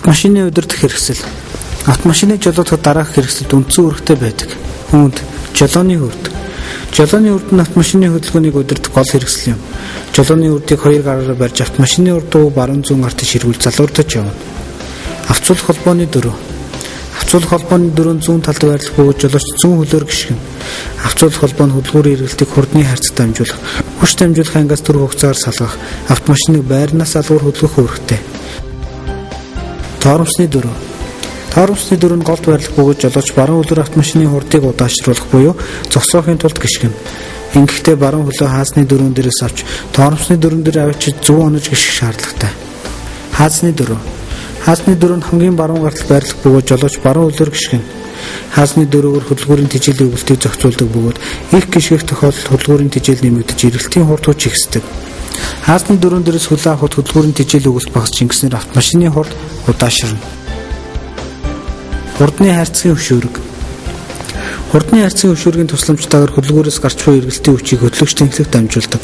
Автомашины удирдах хэрэгсэл. Автомашиныг жолоодоход дараах хэрэгсэлд үндсэн үүрэгтэй байдаг. Үүнд жолооны үрд. Жолооны үрд нь автомашины хөдөлгөөнийг удирдах гол хэрэгсэл юм. Жолооны үрдийг хоёр гараараа барьж автомашины урд руу баруун зүүн гарт ширгүүл залуурдаж явна. Авцуулах холбооны дөрөв. Авцуулах холбооны дөрөв зүүн талд байрлах бөгөөд жолооч зүүн хөлөөр гიშгэн. Авцуулах холбоо нь хөдөлгүүрийн эргэлтийг хурдны хайрцагт дамжуулах, хүч дамжуулах ангиас төр хугацаагаар салгах, автомашиныг байрнаас алгуур хөдлөх үүрэгтэй. Тоормсны дөрөв. Тоормсны дөрөв нь голд байрлах бөгөөд жолооч баруун хөлөөр автомашины хурдыг удаашруулах буюу зогсоохын тулд гიშгэн. Ингэхдээ баруун хөлөө хаасны дөрөв дээрээс авч тоормсны дөрөв дээр авчиж зөв онож гიშгэх шаардлагатай. Хаасны дөрөв. Хаасны дөрөв нь хамгийн баруун гартал байрлах бөгөөд жолооч баруун хөлөөр гიშгэн. Хаасны дөрөвөөр хөдөлгүүрийн тижээлийн өгөлтийг зохицуулдаг бөгөөд их гიშгэх тохиолдолд хөдөлгүүрийн тижээл нэмэгдэж эргэлтийн хурд хүч ихсдэг. Хаасны дөрөв дээрээс хөлөө авахд хөдөлгүүрийн тижээлийн өгөлт багасч ингэснээр автомашины хурд удаашрна. Хурдны хайрцагын хөшүүрэг. Хурдны хайрцагын хөшүүргийн тусламжтайгаар хөдөлгүүрээс гарч буй эргэлтийн хүчийг хөдлөгч тэнхлэгт дамжуулдаг.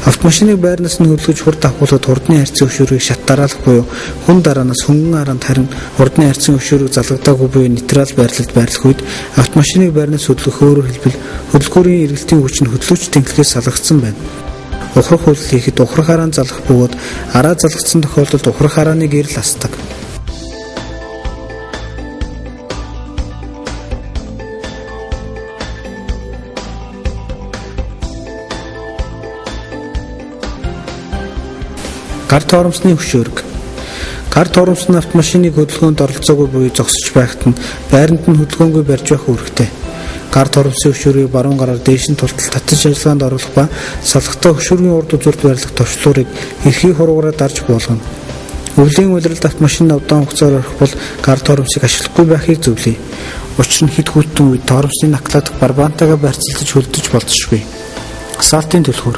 Автомашиныг байрнаас нь хөдөлгөж хурд авахулаад хурдны хайрцагын хөшүүрийг шат дараалах буюу хүн дараанаас хөнгөн хараанд харин хурдны хайрцагын хөшүүрийг залгадаагүй буюу нейтрал байрлалд байрлах үед автомашиныг байрнаас хөдлөх өөрөөр хэлбэл хөдөлгүүрийн эргэлтийн хүч нь хөдлөгч тэнхлэгээс салгагдсан байна. Ухрах үйлдэл хийхэд ухрах хараанд залгах бөгөөд араа залгагдсан тохиолдолд ухрах харааны гэрэл асдаг. Гар тоормсны хөшүүрэг. Гар тоормс нь автомашиныг хөдөлгөөнд оролцоогүй буюу зогсож байхад нь байранд нь хөдөлгөөнгүй барьж байх үүрэгтэй. Гар тоормсын хөшүүрийг баруун гараар дээш нь тултал татаж ажиллагаанд оруулах ба салхтаа хөшүүргийн урд үзүүрт байрлах товчлуурыг эрхий хуруугаараа дарж буулгана. Өвлийн улиралд автомашин удаан хугацаар орох бол гар тоормсыг ашиглахгүй байхыг зөвлөе. Учир нь хэд хүйтэн үед тоормсны наклаадах барбантайгаа барьцалдаж хөлдөж болзошгүй. Асфальтын түлхүүр.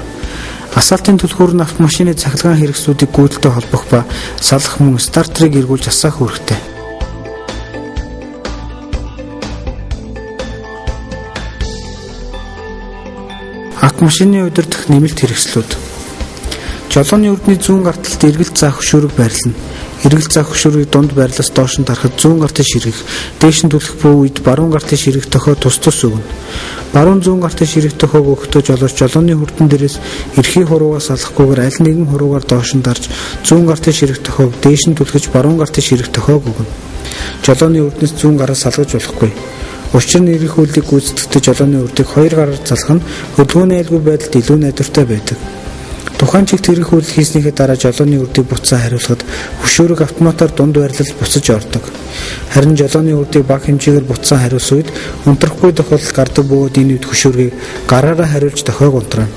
Асфальтын түлхүүр нь автомашины цахилгаан хэрэгслүүдийг гүйдэлтэй холбох ба салах мөн стартерыг эргүүлж асаах үүрэгтэй. Автомашины удирдах нэмэлт хэрэгслүүд. Жолооны үрдний зүүн гарталд эргэлт заах хөшүүрэг байрлана. Эргэлт заах хөшүүрийг дунд байрлаас доош нь тарахад зүүн гартыг ширгэх, дээш нь түлхэх буй үед баруун гартыг ширгэх тохио тус өгнө. Баруун зүүн гартыг ширгэх тохиог өгөхдөө жолооч жолооны хүрдэн дээрээс эрхий хуруугаас салахгүйгээр аль нэгэн хуруугаар доош нь дарж зүүн гартыг ширгэх тохиог дээш нь түлхэж баруун гартыг ширгэх тохиог өгнө. Жолооны үрднээс зүүн гараа салгаж болохгүй. Учир нь эрэх үйлдийг гүйцэтгэхдээ жолооны үрдийг хоёр гараар залгах нь хөдөлгөөний айлгүй байдалд илүү найдвартай байдаг. Тухайн чигт эрэх үйлдэл хийснийхээ дараа жолооны үрдийг буцаа хариулахад хөшүүрэг автоматар дунд байрлалд буцаж ордог. Харин жолооны үрдийг бага хэмжээгээр буцаа хариулсан үед унтрахгүй тохиолдол гардаг бөгөөд энэ үед хөшүүргийг гараараа хариулж дохиог унтрана.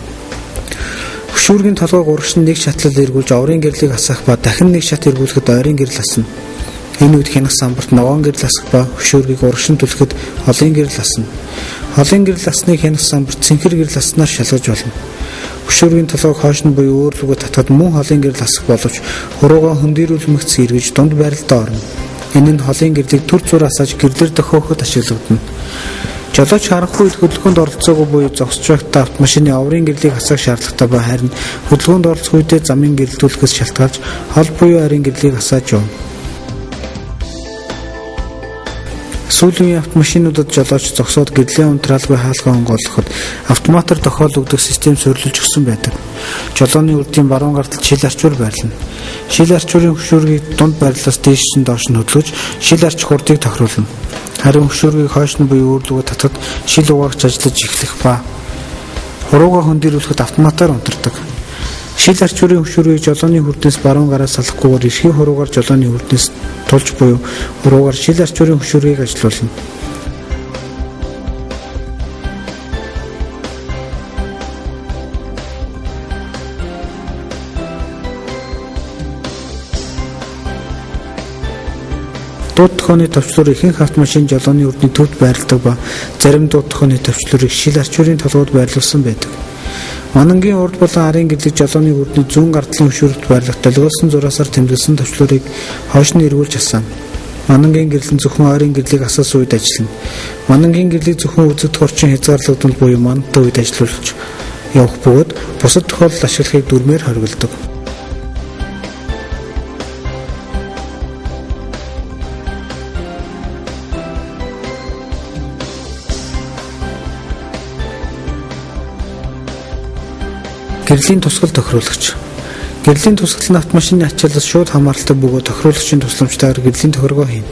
Хөшүүргийн толгойг урагш нь нэг шатлал эргүүлж оврын гэрлийг асаах ба дахин нэг шат эргүүлэхэд ойрын гэрэл асна. Энэ үед хянах самбарт ногоон гэрэл асах ба хөшүүргийг урагш нь түлхэхэд холын гэрэл асна. Холын гэрэл асныг хянах самбарт цэнхэр гэрэл аснаар шалгаж болно. Хөшүүргийн толгойг хойш нь буюу өөр рүүгээ татахад мөн холын гэрэл асах боловч хуруугаа хөндийрүүлмэгц эргэж дунд байралтаа орно. Энэ нь холын гэрлийг түр зур асааж гэрлэр дохиоход ашиглагдана. Жолооч харанхуй үед хөдөлгөөнд оролцоогүй буюу зогсож байхдаа автомашины оврын гэрлийг асах шаардлагатай ба харин хөдөлгөөнд оролцох үедээ замын гэрэлтүүлэхээс шалтгаалж хол буюу арийн гэрлийг асааж явна. Сүүлийн автомашинуудад жолооч зогсоод гэрлийн унтраалгүй хаалгаа онгойлгоход автоматар тохиол өгдөг систем суурилж өгсөн байдаг. Жолооны үрдийн баруун гарталд шил арчуур байрлана. Шил арчуурын хөшүүргийг дунд байрлалаас дээш нь доош нь хөдлөж шил арч хурдыг тохируулна. Харин хөшүүргийг хойш нь буюу өөр рүүгээ татахад шил угаагч ажиллаж эхлэх ба хуруугаа хөндийрүүлэхэд автоматар унтардаг. Шил арчуурын хөшүүргийг жолооны хүрднээс баруун гараа салахгүйгээр эрхий хуруугаар жолооны хүрднээс тулж буюу хуруугаар шил арчуурын хөшүүргийг ажилуулна. Дууд тохионы товчлуур ихэнх автомашин жолооны үрдний төвд байрладаг ба зарим дууд тохионы товчлуурыг шил арчуурын толгойд байрлуулсан байдаг. Манангийн урд болон арын гэрлэг жолооны үрдний зүүн гартлын хөшүүрт байрлах долгиолсон зураасаар тэмдэглэсэн товчлуурыг хойш нь эргүүлж асаана. Манангийн гэрлэн зөвхөн ойрын гэрлийг асаас үед ажиллана. Манангийн гэрлийг зөвхөн үзэгдэх орчин хязгаарлагдвал буюу мандат үед ажиллуулж явах бөгөөд бусад тохиолдолд ашиглахыг дүрмээр хоригддог. Гэрлийн тусгал тохируулагч. Гэрлийн тусгал нь автомашины ачааллаас шууд хамааралтай бөгөөд тохируулагчийн тусламжтайгаар гэрлийн тохиргоо хийнэ.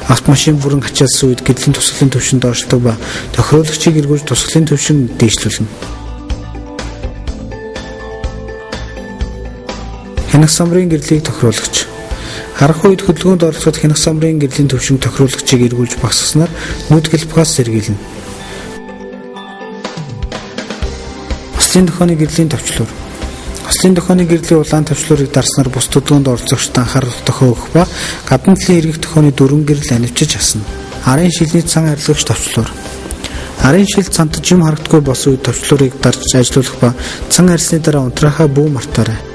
Автомашин бүрэн ачаалсан үед гэрлийн тусгалын түвшин доошлдог ба тохируулагчийг эргүүлж тусгалын түвшин дээшлүүлнэ. Хянах самрын гэрлийг тохируулагч. Харах үед хөдөлгөөнд оролцоход хянах самрын гэрлийн түвшин тохируулагчийг эргүүлж багасгаснаар мөд гэлбгаас сэргийлнэ. Ослын дохооны гэрлийн товчлуур. Ослын дохооны гэрлийн улаан товчлуурыг дарснаар бус хөдөлгөөнд оролцогчдод анхаарал тохио өгөх ба гадна талын эргэх дохооны дөрвөн гэрэл анивчиж асна. Арын шилний цан арилгагч товчлуур. Арын шил цантаж юм харагдахгүй болсон үед товчлуурыг дарж ажилуулах ба цан арилсны дараа унтраахаа бүү мартаарай.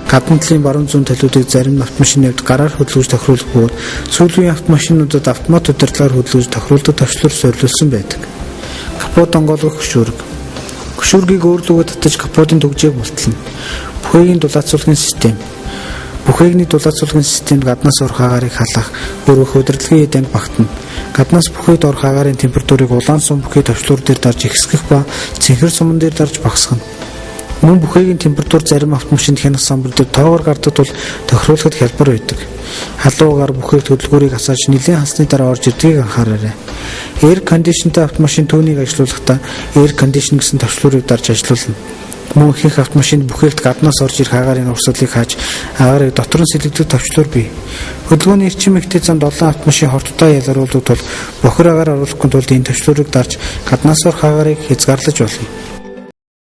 Гадна талын баруун зүүн талуудыг зарим автомашины хувьд гараар хөдөлгөж тохируулах бөгөөд сүүлийн автомашинуудад автомат удирдлагаар хөдөлгөж тохируулдаг товчлуур суурилсан байдаг. Капот онгойлгох хөшүүрэг. Хөшүүргийг өөрлөгөө татаж капотын түгжээг мултлана. Бүхээгийн дулаацуулгын систем. Бүхээгний дулаацуулгын системд гаднаас орох агаарыг халаах, өргөх удирдлагын эд анги багтана. Гаднаас бүхийд орох агаарын температурыг улаан сум бүхий товчлуур дээр дарж ихсгэх ба цэнхэр суман дээр дарж багасгана. Мөн бүхээгийн температур зарим автомашинд хянах самбар дээр тоогоор гардаг тул тохируулахад хялбар байдаг. Халуугаар бүхээг хөдөлгөөрийг асааж нэлийн хасны дараа орж ирдгийг анхаараарай. Air conditionтэй автомашин түүнийг ажилуулахдаа air condition гэсэн товчлуурыг дарж ажилуулна. Мөн ихэнх автомашинд бүхээгт гаднаас орж ирэх агаарын урсгалыг хааж агарыг дотор нь сэлгдэг товчлуур бий. Хөдөлгөөний эрчим ихтэй замд олон автомашин хорттой ялгаруулдаг тул бохир агаар оруулахгүй тулд энэ товчлуурыг дарж гаднаас орох агарыг хязгаарлаж болно.